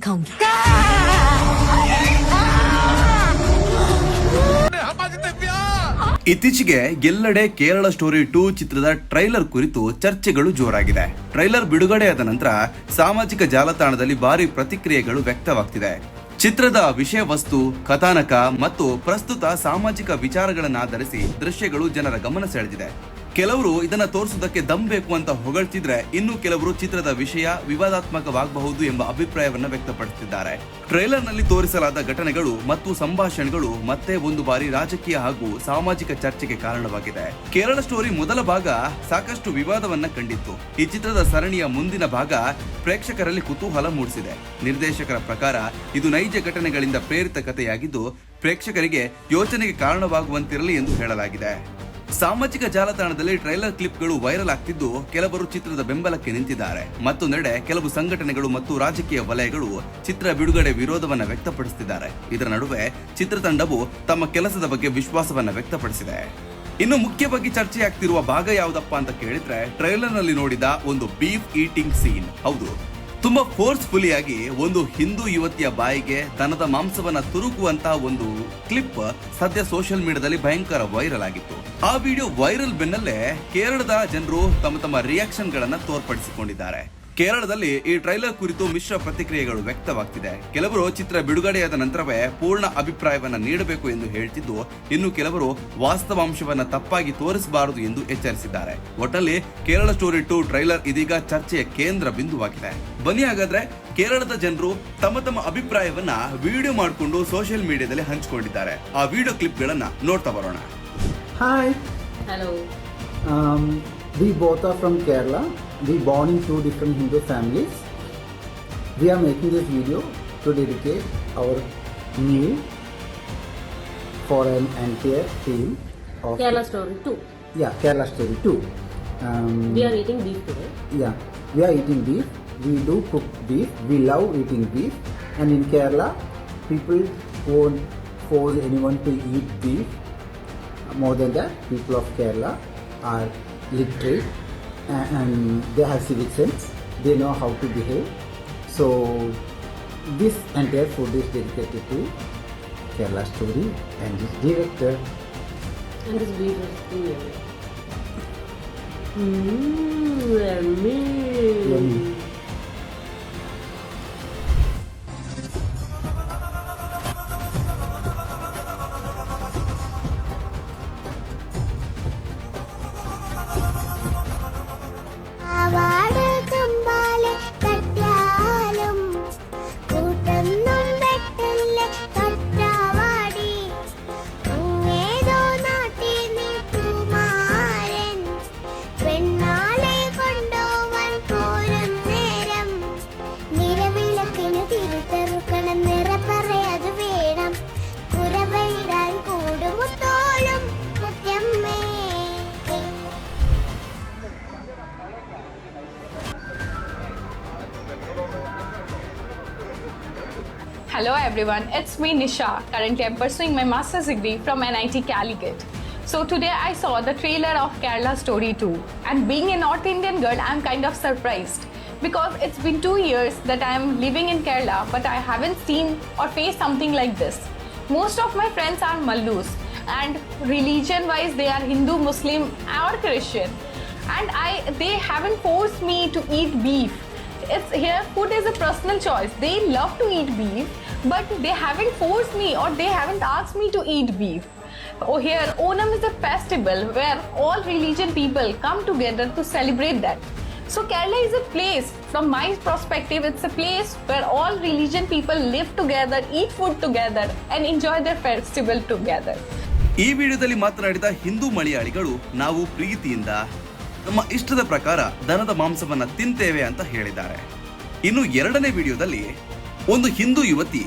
दिखाऊंगी। ಇತ್ತೀಚೆಗೆ ಎಲ್ಲೆಡೆ ಕೇರಳ ಸ್ಟೋರಿ 2 ಚಿತ್ರದ ಟ್ರೈಲರ್ ಕುರಿತು ಚರ್ಚೆಗಳು ಜೋರಾಗಿದೆ. ಟ್ರೈಲರ್ ಬಿಡುಗಡೆಯಾದ ನಂತರ ಸಾಮಾಜಿಕ ಜಾಲತಾಣದಲ್ಲಿ ಭಾರಿ ಪ್ರತಿಕ್ರಿಯೆಗಳು ವ್ಯಕ್ತವಾಗ್ತಿದೆ. ಚಿತ್ರದ ವಿಷಯ ವಸ್ತು, ಕಥಾನಕ ಮತ್ತು ಪ್ರಸ್ತುತ ಸಾಮಾಜಿಕ ವಿಚಾರಗಳನ್ನಾಧರಿಸಿ ದೃಶ್ಯಗಳು ಜನರ ಗಮನ ಸೆಳೆದಿದೆ. ಕೆಲವರು ಇದನ್ನ ತೋರಿಸುವುದಕ್ಕೆ ದಮ್ ಬೇಕು ಅಂತ ಹೊಗಳ್ತಿದ್ರೆ, ಇನ್ನು ಕೆಲವರು ಚಿತ್ರದ ವಿಷಯ ವಿವಾದಾತ್ಮಕವಾಗಬಹುದು ಎಂಬ ಅಭಿಪ್ರಾಯವನ್ನ ವ್ಯಕ್ತಪಡಿಸುತ್ತಿದ್ದಾರೆ. ಟ್ರೈಲರ್ ನಲ್ಲಿ ತೋರಿಸಲಾದ ಘಟನೆಗಳು ಮತ್ತು ಸಂಭಾಷಣೆಗಳು ಮತ್ತೆ ಒಂದು ಬಾರಿ ರಾಜಕೀಯ ಹಾಗೂ ಸಾಮಾಜಿಕ ಚರ್ಚೆಗೆ ಕಾರಣವಾಗಿದೆ. ಕೇರಳ ಸ್ಟೋರಿ ಮೊದಲ ಭಾಗ ಸಾಕಷ್ಟು ವಿವಾದವನ್ನ ಕಂಡಿತ್ತು. ಈ ಚಿತ್ರದ ಸರಣಿಯ ಮುಂದಿನ ಭಾಗ ಪ್ರೇಕ್ಷಕರಲ್ಲಿ ಕುತೂಹಲ ಮೂಡಿಸಿದೆ. ನಿರ್ದೇಶಕರ ಪ್ರಕಾರ ಇದು ನೈಜ ಘಟನೆಗಳಿಂದ ಪ್ರೇರಿತ ಕಥೆಯಾಗಿದ್ದು, ಪ್ರೇಕ್ಷಕರಿಗೆ ಯೋಚನೆಗೆ ಕಾರಣವಾಗುವಂತಿರಲಿ ಎಂದು ಹೇಳಲಾಗಿದೆ. ಸಾಮಾಜಿಕ ಜಾಲತಾಣದಲ್ಲಿ ಟ್ರೈಲರ್ ಕ್ಲಿಪ್ಗಳು ವೈರಲ್ ಆಗ್ತಿದ್ದು, ಕೆಲವರು ಚಿತ್ರದ ಬೆಂಬಲಕ್ಕೆ ನಿಂತಿದ್ದಾರೆ. ಮತ್ತೊಂದೆಡೆ ಕೆಲವು ಸಂಘಟನೆಗಳು ಮತ್ತು ರಾಜಕೀಯ ವಲಯಗಳು ಚಿತ್ರ ಬಿಡುಗಡೆ ವಿರೋಧವನ್ನ ವ್ಯಕ್ತಪಡಿಸುತ್ತಿದ್ದಾರೆ. ಇದರ ನಡುವೆ ಚಿತ್ರತಂಡವು ತಮ್ಮ ಕೆಲಸದ ಬಗ್ಗೆ ವಿಶ್ವಾಸವನ್ನ ವ್ಯಕ್ತಪಡಿಸಿದೆ. ಇನ್ನು ಮುಖ್ಯವಾಗಿ ಚರ್ಚೆಯಾಗ್ತಿರುವ ಭಾಗ ಯಾವುದಪ್ಪ ಅಂತ ಕೇಳಿದ್ರೆ, ಟ್ರೈಲರ್ ನಲ್ಲಿ ನೋಡಿದ ಒಂದು ಬೀಫ್ ಈಟಿಂಗ್ ಸೀನ್. ಹೌದು, ತುಂಬಾ ಫೋರ್ಸ್ಫುಲಿ ಆಗಿ ಒಂದು ಹಿಂದೂ ಯುವತಿಯ ಬಾಯಿಗೆ ದನದ ಮಾಂಸವನ್ನ ತುರುಕುವಂತಹ ಒಂದು ಕ್ಲಿಪ್ ಸದ್ಯ ಸೋಷಿಯಲ್ ಮೀಡಿಯಾದಲ್ಲಿ ಭಯಂಕರ ವೈರಲ್ ಆಗಿತ್ತು. ಆ ವಿಡಿಯೋ ವೈರಲ್ ಬೆನ್ನಲ್ಲೇ ಕೇರಳದ ಜನರು ತಮ್ಮ ರಿಯಾಕ್ಷನ್ ಗಳನ್ನ ತೋರ್ಪಡಿಸಿಕೊಂಡಿದ್ದಾರೆ. ಕೇರಳದಲ್ಲಿ ಈ ಟ್ರೈಲರ್ ಕುರಿತು ಮಿಶ್ರ ಪ್ರತಿಕ್ರಿಯೆಗಳು ವ್ಯಕ್ತವಾಗ್ತಿದೆ. ಕೆಲವರು ಚಿತ್ರ ಬಿಡುಗಡೆಯಾದ ನಂತರವೇ ಪೂರ್ಣ ಅಭಿಪ್ರಾಯವನ್ನ ನೀಡಬೇಕು ಎಂದು ಹೇಳ್ತಿದ್ದು, ಇನ್ನು ಕೆಲವರು ವಾಸ್ತವಾಂಶವನ್ನ ತಪ್ಪಾಗಿ ತೋರಿಸಬಾರದು ಎಂದು ಎಚ್ಚರಿಸಿದ್ದಾರೆ. ಒಟ್ಟಲ್ಲಿ ಕೇರಳ ಸ್ಟೋರಿ 2 ಟ್ರೈಲರ್ ಇದೀಗ ಚರ್ಚೆಯ ಕೇಂದ್ರ ಬಿಂದುವಾಗಿದೆ. ಬನ್ನಿ ಹಾಗಾದ್ರೆ ಕೇರಳದ ಜನರು ತಮ್ಮ ಅಭಿಪ್ರಾಯವನ್ನ ವಿಡಿಯೋ ಮಾಡಿಕೊಂಡು ಸೋಷಿಯಲ್ ಮೀಡಿಯಾದಲ್ಲಿ ಹಂಚಿಕೊಂಡಿದ್ದಾರೆ. ಆ ವಿಡಿಯೋ ಕ್ಲಿಪ್ ಗಳನ್ನ ನೋಡ್ತಾ ಬರೋಣ. Hi. Hello. We both are from Kerala. We born in two different Hindu families. We are making this video to dedicate our meal for an entire team of Kerala Story 2. Yeah, Kerala Story 2. We are eating beef today. Yeah, we are eating beef. We do cook beef. We love eating beef. And in Kerala, people won't force anyone to eat beef. More than that, people of Kerala are literate and they have civic sense. They know how to behave. So this entire food is dedicated to Kerala Story and its director. And this beef is too yummy. Yummy. Hello everyone, it's me Nisha. Currently I'm pursuing my master's degree from NIT Calicut. So today I saw the trailer of Kerala Story 2, and being a North Indian girl, I'm kind of surprised because it's been 2 years that I'm living in Kerala, but I haven't seen or faced something like this. Most of my friends are Mallus, and religion wise they are Hindu, Muslim or Christian, and they haven't forced me to eat beef. It's here, food is a personal choice. They love to eat beef, but they haven't forced me or they haven't asked me to eat beef. Oh, here Onam is a festival where all religion people come together to celebrate that. So Kerala is a place, from my perspective, it's a place where all religion people live together, eat food together and enjoy their festival together. ಈ ವಿಡಿಯೋದಲ್ಲಿ ಮಾತನಾಡಿದ ಹಿಂದೂ ಮಲಯಾಳಿಗಳು, ನಾವು ಪ್ರೀತಿಯಿಂದ ನಮ್ಮ ಇಷ್ಟದ ಪ್ರಕಾರ ದನದ ಮಾಂಸವನ್ನ ತಿಂತೇವೆ ಅಂತ ಹೇಳಿದ್ದಾರೆ. ಇನ್ನು ಎರಡನೇ ವಿಡಿಯೋದಲ್ಲಿ ಒಂದು ಹಿಂದೂ ಯುವತಿ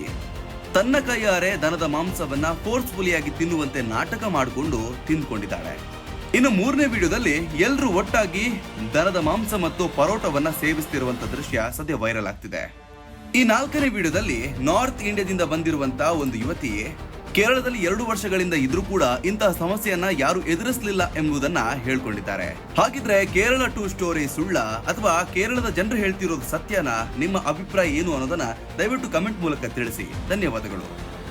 ತನ್ನ ಕೈಯಾರೆ ದನದ ಮಾಂಸವನ್ನ ಫೋರ್ಸ್ಫುಲಿಯಾಗಿ ತಿನ್ನುವಂತೆ ನಾಟಕ ಮಾಡಿಕೊಂಡು ತಿಂದುಕೊಂಡಿದ್ದಾಳೆ. ಇನ್ನು ಮೂರನೇ ವಿಡಿಯೋದಲ್ಲಿ ಎಲ್ಲರೂ ಒಟ್ಟಾಗಿ ದನದ ಮಾಂಸ ಮತ್ತು ಪರೋಟವನ್ನ ಸೇವಿಸುತ್ತಿರುವಂತ ದೃಶ್ಯ ಸದ್ಯ ವೈರಲ್ ಆಗ್ತಿದೆ. ಈ ನಾಲ್ಕನೇ ವಿಡಿಯೋದಲ್ಲಿ ನಾರ್ತ್ ಇಂಡಿಯಾದಿಂದ ಬಂದಿರುವಂತಹ ಒಂದು ಯುವತಿ ಕೇರಳದಲ್ಲಿ 2 ವರ್ಷಗಳಿಂದ ಇದ್ರೂ ಕೂಡ ಇಂತಹ ಸಮಸ್ಯೆಯನ್ನ ಯಾರು ಎದುರಿಸಲಿಲ್ಲ ಎಂಬುದನ್ನ ಹೇಳ್ಕೊಂಡಿದ್ದಾರೆ. ಹಾಗಿದ್ರೆ ಕೇರಳ 2 ಸ್ಟೋರಿ ಸುಳ್ಳ ಅಥವಾ ಕೇರಳದ ಜನರು ಹೇಳ್ತಿರೋದು ಸತ್ಯನಾ? ನಿಮ್ಮ ಅಭಿಪ್ರಾಯ ಏನು ಅನ್ನೋದನ್ನ ದಯವಿಟ್ಟು ಕಮೆಂಟ್ ಮೂಲಕ ತಿಳಿಸಿ. ಧನ್ಯವಾದಗಳು.